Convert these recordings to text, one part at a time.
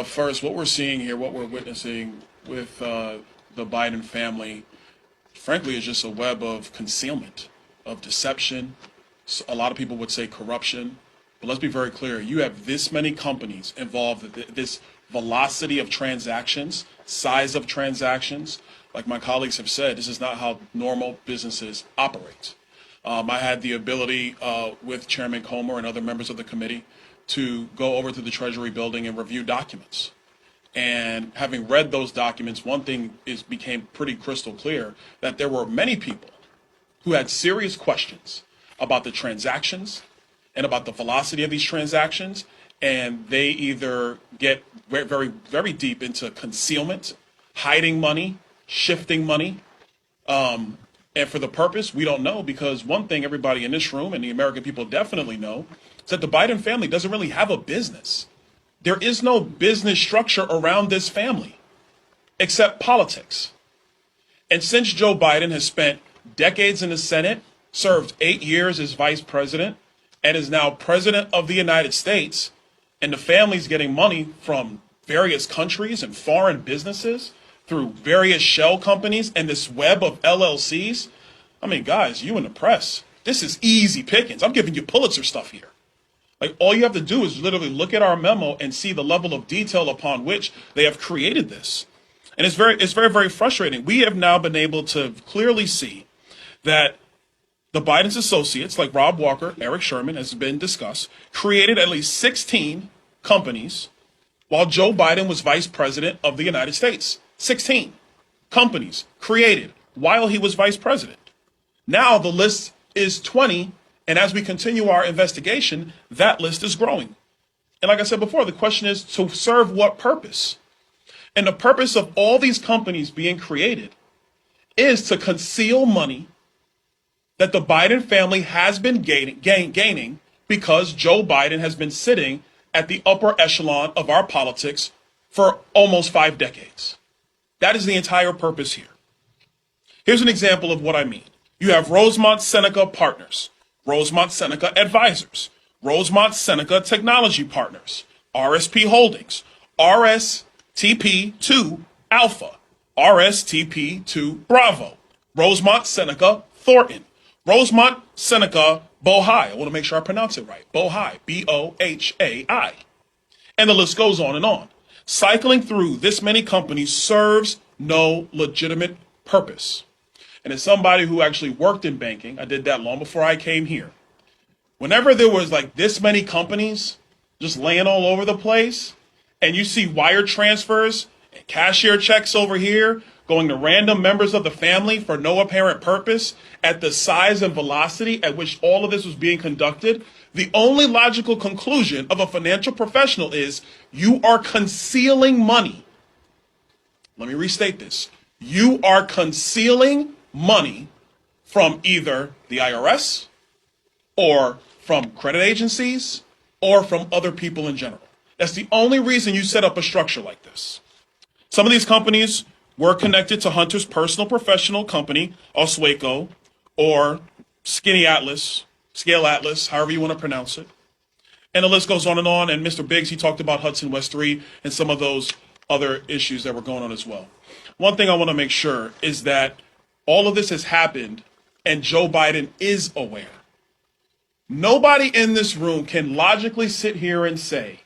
First, what we're seeing here, what we're witnessing with the Biden family, frankly, is just a web of concealment, of deception. A lot of people would say corruption. But let's be very clear. You have this many companies involved, this velocity of transactions, size of transactions. Like my colleagues have said, this is not how normal businesses operate. I had the ability with Chairman Comer and other members of the committee to go over to the Treasury building and review documents. And having read those documents, one thing became pretty crystal clear, that there were many people who had serious questions about the transactions and about the velocity of these transactions, and they either get very, very, very deep into concealment, hiding money, shifting money, and for the purpose, we don't know, because one thing everybody in this room and the American people definitely know is that the Biden family doesn't really have a business. There is no business structure around this family except politics. And since Joe Biden has spent decades in the Senate, served 8 years as vice president, and is now president of the United States, and the family's getting money from various countries and foreign businesses through various shell companies and this web of LLCs. I mean, guys, you in the press, this is easy pickings. I'm giving you Pulitzer stuff here. Like, all you have to do is literally look at our memo and see the level of detail upon which they have created this. And it's very, very frustrating. We have now been able to clearly see that the Biden's associates, like Rob Walker, Eric Sherman, has been discussed, created at least 16 companies while Joe Biden was vice president of the United States. 16 companies created while he was vice president. Now the list is 20, and as we continue our investigation, that list is growing. And like I said before, the question is, to serve what purpose? And the purpose of all these companies being created is to conceal money that the Biden family has been gaining because Joe Biden has been sitting at the upper echelon of our politics for almost 5 decades. That is the entire purpose here. Here's an example of what I mean. You have Rosemont Seneca Partners, Rosemont Seneca Advisors, Rosemont Seneca Technology Partners, RSP Holdings, RSTP2 Alpha, RSTP2 Bravo, Rosemont Seneca Thornton, Rosemont Seneca Bohai. I want to make sure I pronounce it right. Bohai, Bohai. And the list goes on and on. Cycling through this many companies serves no legitimate purpose. And as somebody who actually worked in banking, I did that long before I came here. Whenever there was like this many companies just laying all over the place, and you see wire transfers and cashier checks over here going to random members of the family for no apparent purpose at the size and velocity at which all of this was being conducted, the only logical conclusion of a financial professional is you are concealing money. Let me restate this. You are concealing money from either the IRS or from credit agencies or from other people in general. That's the only reason you set up a structure like this. Some of these companies were connected to Hunter's personal professional company, Oswego, or Skinny Atlas, Scale Atlas, however you want to pronounce it. And the list goes on. And Mr. Biggs, he talked about Hudson West 3 and some of those other issues that were going on as well. One thing I want to make sure is that all of this has happened and Joe Biden is aware. Nobody in this room can logically sit here and say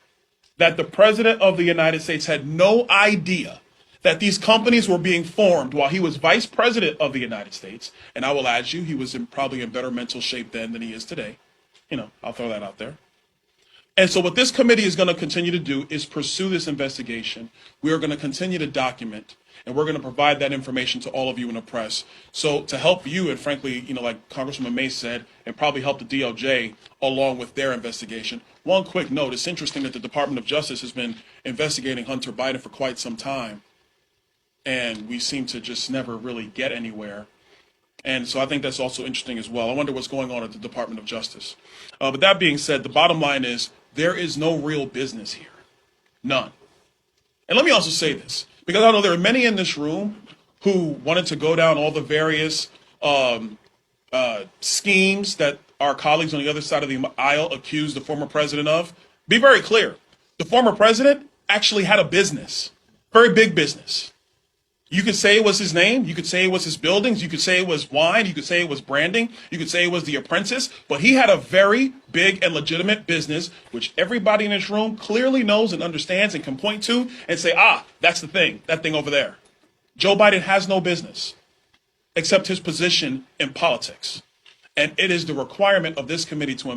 that the president of the United States had no idea that these companies were being formed while he was vice president of the United States. And I will add you, he was probably in better mental shape then than he is today. I'll throw that out there. And so what this committee is going to continue to do is pursue this investigation. We are going to continue to document, and we're going to provide that information to all of you in the press. So to help you, and frankly, like Congresswoman Mace said, and probably help the DOJ along with their investigation. One quick note, it's interesting that the Department of Justice has been investigating Hunter Biden for quite some time, and we seem to just never really get anywhere. And so I think that's also interesting as well. I wonder what's going on at the Department of Justice. But that being said, the bottom line is there is no real business here. None. And let me also say this, because I know there are many in this room who wanted to go down all the various schemes that our colleagues on the other side of the aisle accused the former president of. Be very clear. The former president actually had a business, very big business. You could say it was his name. You could say it was his buildings. You could say it was wine. You could say it was branding. You could say it was The Apprentice. But he had a very big and legitimate business, which everybody in this room clearly knows and understands and can point to and say, that's the thing, that thing over there. Joe Biden has no business except his position in politics. And it is the requirement of this committee to